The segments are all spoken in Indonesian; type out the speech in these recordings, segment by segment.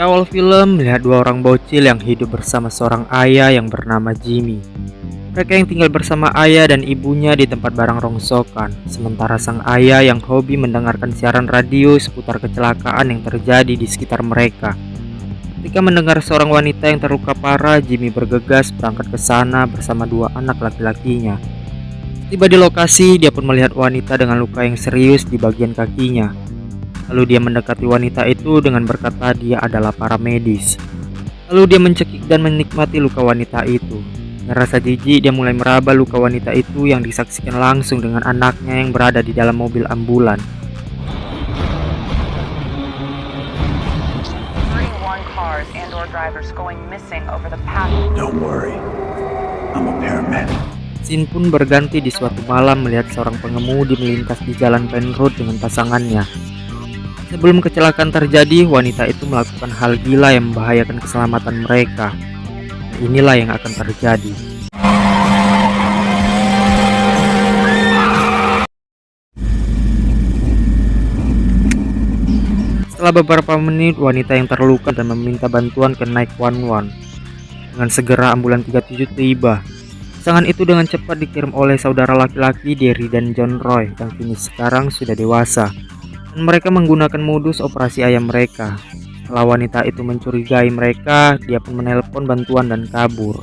Awal film melihat dua orang bocil yang hidup bersama seorang ayah yang bernama Jimmy. Mereka yang tinggal bersama ayah dan ibunya di tempat barang rongsokan, sementara sang ayah yang hobi mendengarkan siaran radio seputar kecelakaan yang terjadi di sekitar mereka. Ketika mendengar seorang wanita yang terluka parah, Jimmy bergegas berangkat ke sana bersama dua anak laki-lakinya. Tiba di lokasi, dia pun melihat wanita dengan luka yang serius di bagian kakinya. Lalu dia mendekati wanita itu dengan berkata dia adalah para medis. Lalu dia mencekik dan menikmati luka wanita itu. Dengan rasa jijik, dia mulai meraba luka wanita itu yang disaksikan langsung dengan anaknya yang berada di dalam mobil ambulan. Don't worry, I'm a paramedic. Scene pun berganti di suatu malam melihat seorang pengemudi melintas di jalan Penn Road dengan pasangannya. Sebelum kecelakaan terjadi, wanita itu melakukan hal gila yang membahayakan keselamatan mereka. Inilah yang akan terjadi. Setelah beberapa menit, wanita yang terluka dan meminta bantuan ke 911. Dengan segera ambulan 37 tiba. Pasangan itu dengan cepat dikirim oleh saudara laki-laki Derry dan John Roy yang kini sekarang sudah dewasa. Dan mereka menggunakan modus operasi ayah mereka. Setelah wanita itu mencurigai mereka, dia pun menelpon bantuan dan kabur.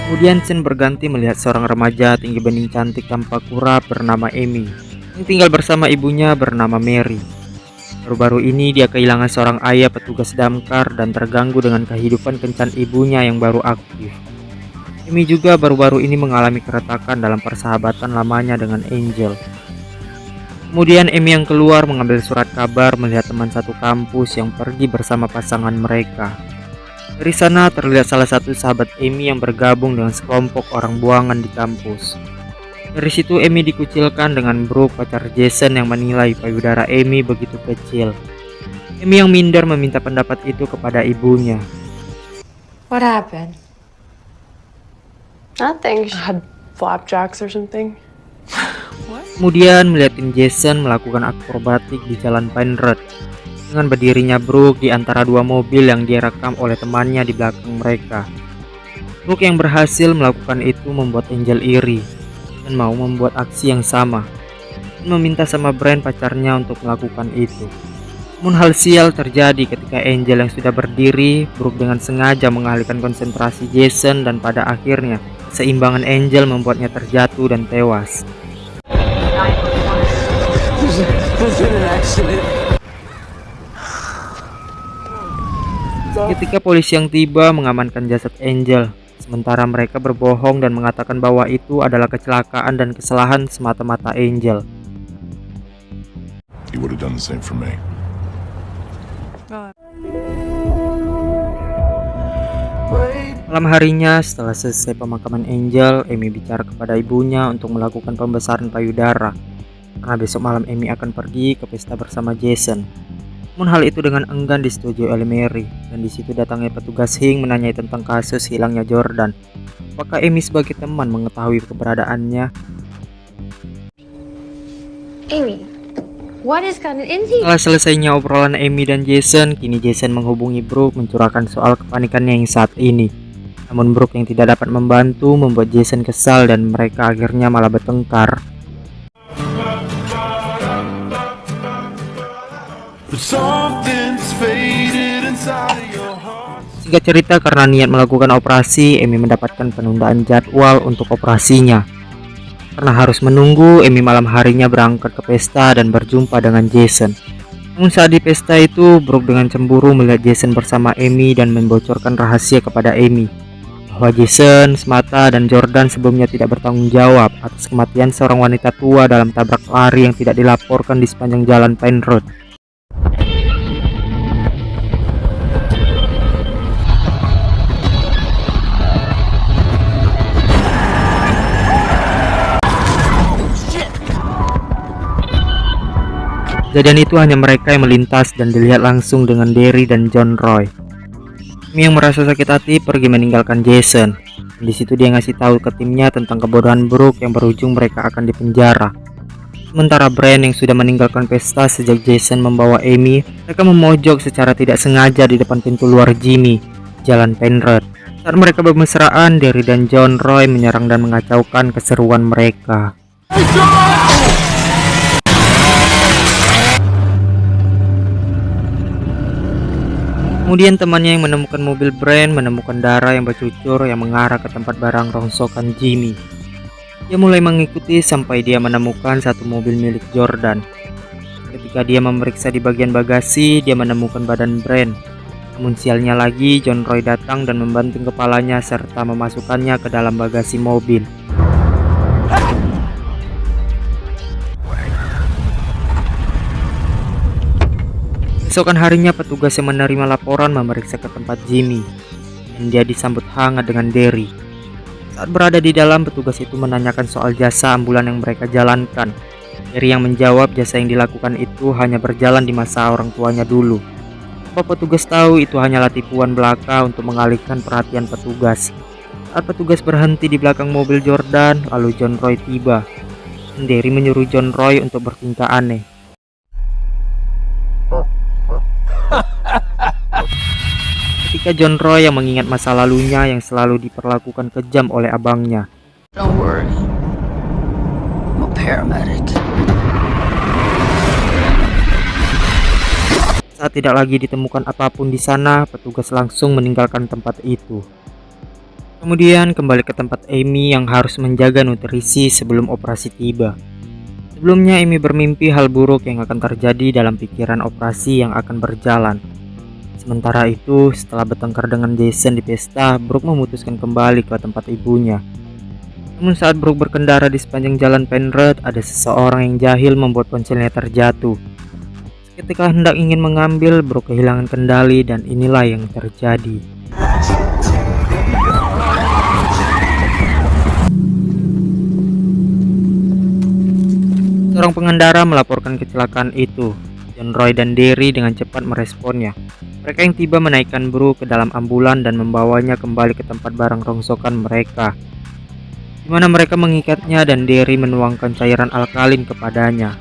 Kemudian scene berganti melihat seorang remaja tinggi bening cantik tanpa kurap bernama Amy yang tinggal bersama ibunya bernama Mary. Baru-baru ini dia kehilangan seorang ayah petugas damkar dan terganggu dengan kehidupan kencan ibunya yang baru aktif. Amy juga baru-baru ini mengalami keretakan dalam persahabatan lamanya dengan Angel. Kemudian Amy yang keluar mengambil surat kabar melihat teman satu kampus yang pergi bersama pasangan mereka. Dari sana terlihat salah satu sahabat Amy yang bergabung dengan sekelompok orang buangan di kampus. Dari situ Amy dikucilkan dengan Brooke, pacar Jason, yang menilai payudara Amy begitu kecil. Amy yang minder meminta pendapat itu kepada ibunya. What happened? Nothing. She had flapjacks or something. Kemudian melihat tim Jason melakukan akrobatik di jalan Pine Road dengan berdirinya Brooke di antara dua mobil yang direkam oleh temannya di belakang mereka. Brooke yang berhasil melakukan itu membuat Angel iri dan mau membuat aksi yang sama dan meminta sama Brand pacarnya untuk melakukan itu. Namun hal sial terjadi ketika Angel yang sudah berdiri, Brooke dengan sengaja mengalihkan konsentrasi Jason dan pada akhirnya keseimbangan Angel membuatnya terjatuh dan tewas. Ketika polisi yang tiba mengamankan jasad Angel, sementara mereka berbohong dan mengatakan bahwa itu adalah kecelakaan dan kesalahan semata-mata Angel. You would have done the same for me. Malam harinya setelah selesai pemakaman Angel, Amy bicara kepada ibunya untuk melakukan pembesaran payudara karena besok malam Amy akan pergi ke pesta bersama Jason. Namun hal itu dengan enggan disetujui oleh Mary, dan di situ datangnya petugas Hing menanyai tentang kasus hilangnya Jordan. Apakah Amy sebagai teman mengetahui keberadaannya? Amy, what is gotten into you? Setelah selesainya obrolan Amy dan Jason, kini Jason menghubungi Brooke mencurahkan soal kepanikannya yang saat ini. Namun Brooke yang tidak dapat membantu membuat Jason kesal dan mereka akhirnya malah bertengkar. Singkat cerita, karena niat melakukan operasi, Amy mendapatkan penundaan jadwal untuk operasinya. Karena harus menunggu, Amy malam harinya berangkat ke pesta dan berjumpa dengan Jason. Namun saat di pesta itu, Brooke dengan cemburu melihat Jason bersama Amy dan membocorkan rahasia kepada Amy bahwa Jason, Smata, dan Jordan sebelumnya tidak bertanggung jawab atas kematian seorang wanita tua dalam tabrak lari yang tidak dilaporkan di sepanjang jalan Pine Road. Kejadian itu hanya mereka yang melintas dan dilihat langsung dengan Derry dan John Roy. Amy yang merasa sakit hati pergi meninggalkan Jason. Di situ dia ngasih tahu ke timnya tentang kebodohan Brooke yang berujung mereka akan dipenjara. Sementara Brand yang sudah meninggalkan pesta sejak Jason membawa Amy, mereka memojok secara tidak sengaja di depan pintu luar Jimmy, Jalan Penrith. Saat mereka bermesraan, Derry dan John Roy menyerang dan mengacaukan keseruan mereka. Kemudian temannya yang menemukan mobil Brand menemukan darah yang bercucur yang mengarah ke tempat barang rongsokan Jimmy. Dia mulai mengikuti sampai dia menemukan satu mobil milik Jordan. Ketika dia memeriksa di bagian bagasi, dia menemukan badan Brand. Namun sialnya lagi, John Roy datang dan membanting kepalanya serta memasukkannya ke dalam bagasi mobil. Keesokan harinya petugas yang menerima laporan memeriksa ke tempat Jimmy dan dia disambut hangat dengan Derry. Saat berada di dalam, petugas itu menanyakan soal jasa ambulan yang mereka jalankan. Derry yang menjawab jasa yang dilakukan itu hanya berjalan di masa orang tuanya dulu. Apa petugas tahu itu hanyalah tipuan belaka untuk mengalihkan perhatian petugas. Saat petugas berhenti di belakang mobil Jordan, lalu John Roy tiba. Derry menyuruh John Roy untuk bertingkah aneh. Ketika John Roy yang mengingat masa lalunya yang selalu diperlakukan kejam oleh abangnya. Don't worry, I'm a paramedic. Saat tidak lagi ditemukan apapun di sana, petugas langsung meninggalkan tempat itu. Kemudian kembali ke tempat Amy yang harus menjaga nutrisi sebelum operasi tiba. Sebelumnya Amy bermimpi hal buruk yang akan terjadi dalam pikiran operasi yang akan berjalan. Sementara itu, setelah bertengkar dengan Jason di pesta, Brooke memutuskan kembali ke tempat ibunya. Namun saat Brooke berkendara di sepanjang jalan Penrith, ada seseorang yang jahil membuat ponselnya terjatuh. Ketika hendak ingin mengambil, Brooke kehilangan kendali dan inilah yang terjadi. Seorang pengendara melaporkan kecelakaan itu. John Roy dan Derry dengan cepat meresponnya. Mereka yang tiba menaikkan Brooke ke dalam ambulan dan membawanya kembali ke tempat barang rongsokan mereka, di mana mereka mengikatnya dan Derry menuangkan cairan alkalin kepadanya,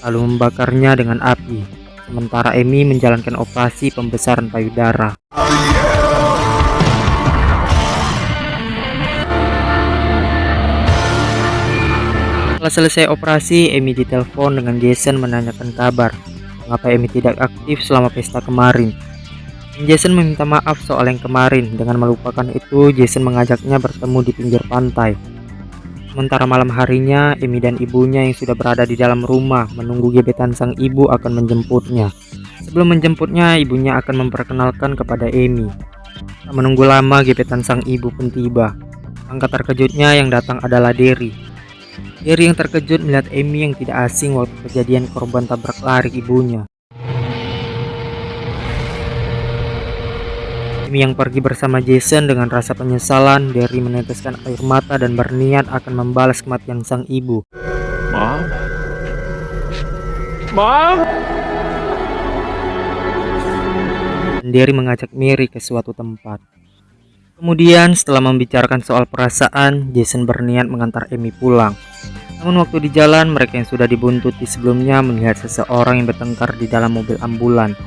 lalu membakarnya dengan api. Sementara Amy menjalankan operasi pembesaran payudara. Setelah selesai operasi, Amy ditelepon dengan Jason menanyakan kabar. Mengapa Amy tidak aktif selama pesta kemarin? Jason meminta maaf soal yang kemarin. Dengan melupakan itu, Jason mengajaknya bertemu di pinggir pantai. Sementara malam harinya, Amy dan ibunya yang sudah berada di dalam rumah menunggu gebetan sang ibu akan menjemputnya. Sebelum menjemputnya, ibunya akan memperkenalkan kepada Amy. Tak menunggu lama, gebetan sang ibu pun tiba. Angka terkejutnya yang datang adalah Derry. Derry yang terkejut melihat Amy yang tidak asing waktu kejadian korban tabrak lari ibunya. Amy yang pergi bersama Jason dengan rasa penyesalan, Derry meneteskan air mata dan berniat akan membalas kematian sang ibu. Mom? Mom? Derry mengajak Mary ke suatu tempat. Kemudian setelah membicarakan soal perasaan, Jason berniat mengantar Amy pulang. Namun waktu di jalan, mereka yang sudah dibuntuti sebelumnya melihat seseorang yang bertengkar di dalam mobil ambulan.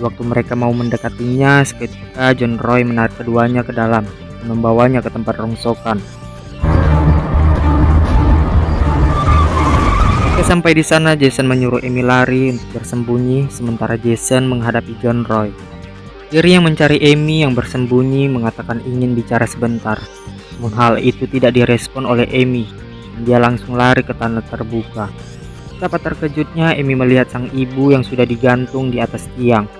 Waktu mereka mau mendekatinya, seketika John Roy menarik keduanya ke dalam dan membawanya ke tempat rongsokan. Sampai di sana, Jason menyuruh Amy lari untuk bersembunyi, sementara Jason menghadapi John Roy. Derry yang mencari Amy yang bersembunyi mengatakan ingin bicara sebentar. Namun hal itu tidak direspon oleh Amy. Dia langsung lari ke tanah terbuka. Betapa terkejutnya Amy melihat sang ibu yang sudah digantung di atas tiang.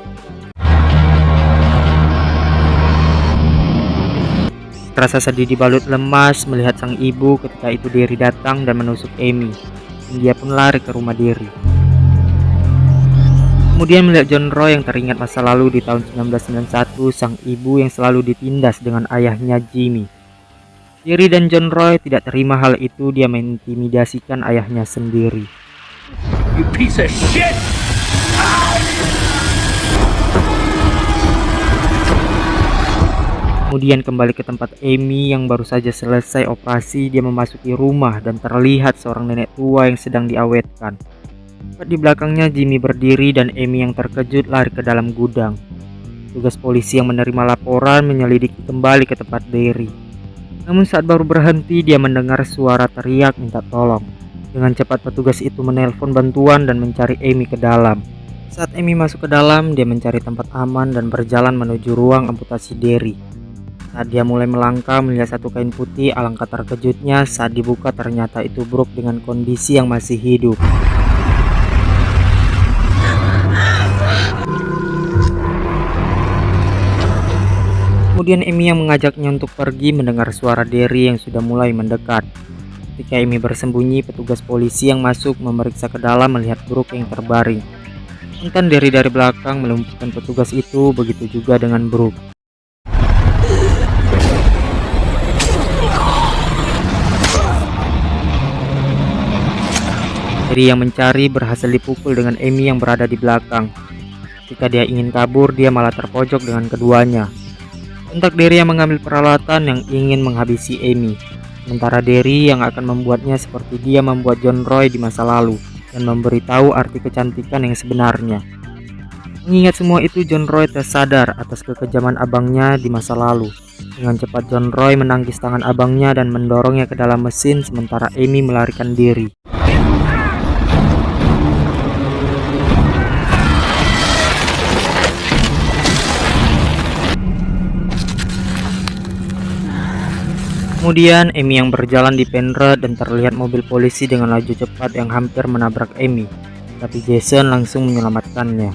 Rasa sedih dibalut lemas melihat sang ibu ketika itu Derry datang dan menusuk Amy. Dia pun lari ke rumah Derry. Kemudian melihat John Roy yang teringat masa lalu di tahun 1991, sang ibu yang selalu ditindas dengan ayahnya Jimmy. Derry dan John Roy tidak terima hal itu, dia mengintimidasikan ayahnya sendiri. You piece of shit! Kemudian kembali ke tempat Amy yang baru saja selesai operasi. Dia memasuki rumah dan terlihat seorang nenek tua yang sedang diawetkan. Tepat di belakangnya Jimmy berdiri dan Amy yang terkejut lari ke dalam gudang. Tugas polisi yang menerima laporan menyelidiki kembali ke tempat Derry. Namun saat baru berhenti dia mendengar suara teriak minta tolong. Dengan cepat petugas itu menelpon bantuan dan mencari Amy ke dalam. Saat Amy masuk ke dalam, dia mencari tempat aman dan berjalan menuju ruang amputasi Derry. Saat dia mulai melangkah melihat satu kain putih, alangkah terkejutnya saat dibuka ternyata itu Brooke dengan kondisi yang masih hidup. Kemudian Amy yang mengajaknya untuk pergi mendengar suara Derry yang sudah mulai mendekat. Ketika Amy bersembunyi, petugas polisi yang masuk memeriksa ke dalam melihat Brooke yang terbaring. Spontan Derry dari belakang melumpuhkan petugas itu, begitu juga dengan Brooke. Derry yang mencari berhasil dipukul dengan Amy yang berada di belakang. Ketika dia ingin kabur, dia malah terpojok dengan keduanya. Sontak Derry yang mengambil peralatan yang ingin menghabisi Amy. Sementara Derry yang akan membuatnya seperti dia membuat John Roy di masa lalu dan memberitahu arti kecantikan yang sebenarnya. Mengingat semua itu, John Roy tersadar atas kekejaman abangnya di masa lalu. Dengan cepat John Roy menangkis tangan abangnya dan mendorongnya ke dalam mesin sementara Amy melarikan diri. Kemudian Amy yang berjalan di Penrod dan terlihat mobil polisi dengan laju cepat yang hampir menabrak Amy. Tapi Jason langsung menyelamatkannya.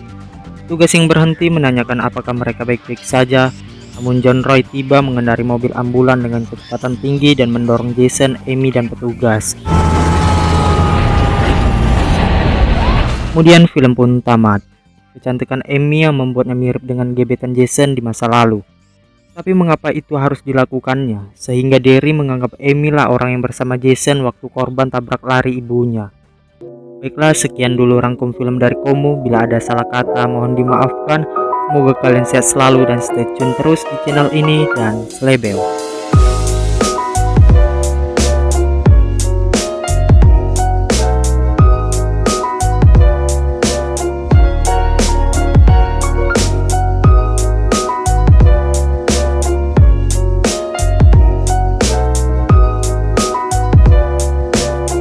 Tugas yang berhenti menanyakan apakah mereka baik-baik saja. Namun John Roy tiba mengendari mobil ambulan dengan kecepatan tinggi dan mendorong Jason, Amy dan petugas. Kemudian film pun tamat. Kecantikan Amy yang membuatnya mirip dengan gebetan Jason di masa lalu. Tapi mengapa itu harus dilakukannya? Sehingga Derry menganggap Amy lah orang yang bersama Jason waktu korban tabrak lari ibunya. Baiklah, sekian dulu rangkum film dari Komu. Bila ada salah kata mohon dimaafkan. Semoga kalian sehat selalu dan stay tune terus di channel ini dan slebel.